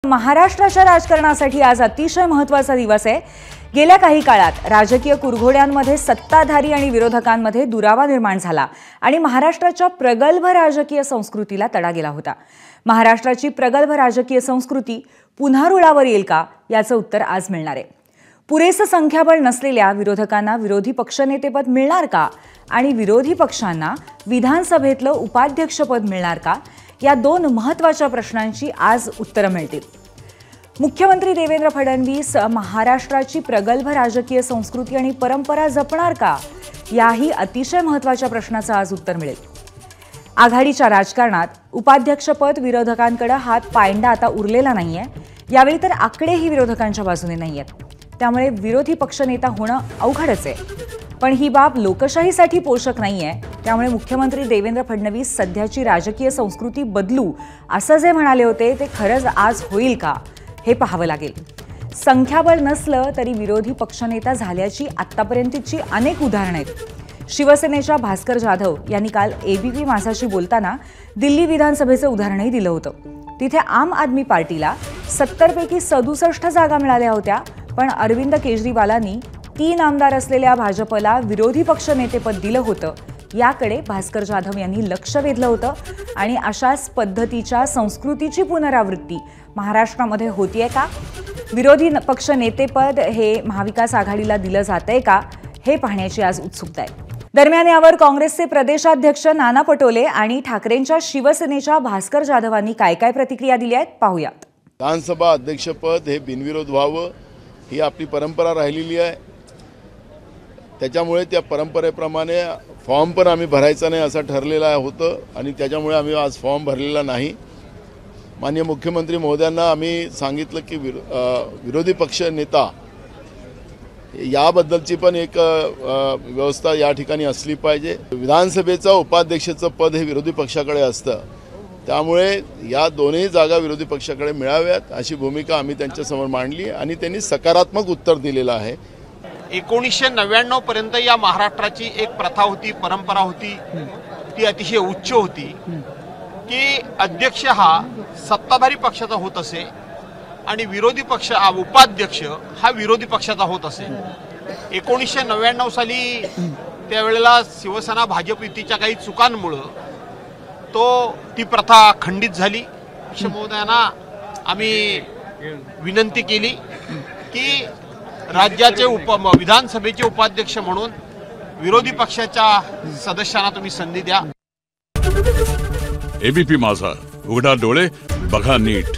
महाराष्ट्राच्या राजकारणासाठी आज अतिशय महत्त्वाचा दिवस आहे। गेल्या काही काळात राजकीय कुरघोड्यांमध्ये सत्ताधारी आणि विरोधकांमध्ये दुरावा निर्माण झाला आणि महाराष्ट्राच्या प्रगल्भ राजकीय संस्कृतीला तडा गेला होता। महाराष्ट्राची प्रगल्भ राजकीय संस्कृती पुन्हा रुळावर येईल का याचं उत्तर आज मिळणार आहे। पुरेसं संख्याबळ नसलेल्या विरोधकांना विरोधी पक्षनेतेपद मिळणार का आणि विरोधी पक्षांना विधानसभेतलं उपाध्यक्षपद मिळणार का या दोन महत्त्वाच्या प्रश्नांची आज उत्तरं मिळतील। मुख्यमंत्री देवेंद्र फडणवीस महाराष्ट्राची प्रगल्भ राजकीय संस्कृती आणि परंपरा जपणार का याही अतिशय महत्त्वाच्या प्रश्नाचं आज उत्तर मिळेल। आघाडीच्या राजकारणात उपाध्यक्षपद विरोधकांकडे हात पायंडा आता उरलेला नाहीये। यावेळी तर आकडेही विरोधकांच्या बाजूने नाहीयेत, त्यामुळे विरोधी पक्षनेता होणं अवघडच आहे। पण ही बाब लोकशाहीसाठी पोषक नाहीये, त्यामुळे मुख्यमंत्री देवेंद्र फडणवीस सध्याची राजकीय संस्कृती बदलू असं जे म्हणाले होते ते खरंच आज होईल का हे पाहावं लागेल। संख्याबळ नसलं तरी विरोधी पक्षनेता झाल्याची आतापर्यंतची अनेक उदाहरणं आहेत। शिवसेनेच्या भास्कर जाधव यांनी काल एबीपी माझाशी बोलताना दिल्ली विधानसभेचं उदाहरणही दिलं होतं। तिथे आम आदमी पार्टीला 70 पैकी 67 जागा मिळाल्या होत्या, पण अरविंद केजरीवालांनी 3 आमदार असलेल्या भाजपला विरोधी पक्षनेतेपद दिलं होतं। याकडे भास्कर जाधव यांनी लक्ष वेधलं होतं आणि अशाच पद्धतीच्या संस्कृतीची पुनरावृत्ती महाराष्ट्रामध्ये होतीये का, विरोधी पक्षनेतेपद हे महाविकास आघाडीला दिलं जातंय का हे पाहण्याची आज उत्सुकता आहे। दरम्यान यावर काँग्रेसचे प्रदेशाध्यक्ष नाना पटोले आणि ठाकरेंच्या शिवसेनेच्या भास्कर जाधवांनी काय काय प्रतिक्रिया दिल्या आहेत पाहूयात। विधानसभा अध्यक्षपद हे बिनविरोध व्हावं ही आपली परंपरा राहिलेली आहे। त्याच्यामुळे त्या परंपरेप्रमाणे फॉर्म पण आम्ही भरायचा नाही असं ठरलेलं होतं आणि त्याच्यामुळे आम्ही आज फॉर्म भरलेला नाही। माननीय मुख्यमंत्री महोदयांना आम्ही सांगितलं की विरोधी पक्ष नेता याबद्दलची पण एक व्यवस्था या ठिकाणी असली पाहिजे। विधानसभेचं उपाध्यक्षाचं पद हे विरोधी पक्षाकडे असतं, त्यामुळे या दोन्ही जागा विरोधी पक्षाकडे मिळाव्यात अशी भूमिका आम्ही त्यांच्यासमोर मांडली आणि त्यांनी सकारात्मक उत्तर दिलेलं आहे। 1999 पर्यंत या महाराष्ट्राची एक प्रथा होती, परंपरा होती, ती अतिशय उच्च होती की अध्यक्ष हा सत्ताधारी पक्षाचा होत असे आणि विरोधी पक्ष उपाध्यक्ष हा विरोधी पक्षाचा होत असे। 1999 साली त्यावेळेला शिवसेना भाजप युतीच्या काही चुकांमुळे ती प्रथा खंडित झाली। महोदयांना आम्ही विनंती केली की राज्याचे विधानसभेचे उपाध्यक्ष म्हणून विरोधी पक्षाच्या सदस्यांना तुम्ही संधी द्या। एबीपी माझा, उघडा डोळे बघा नीट।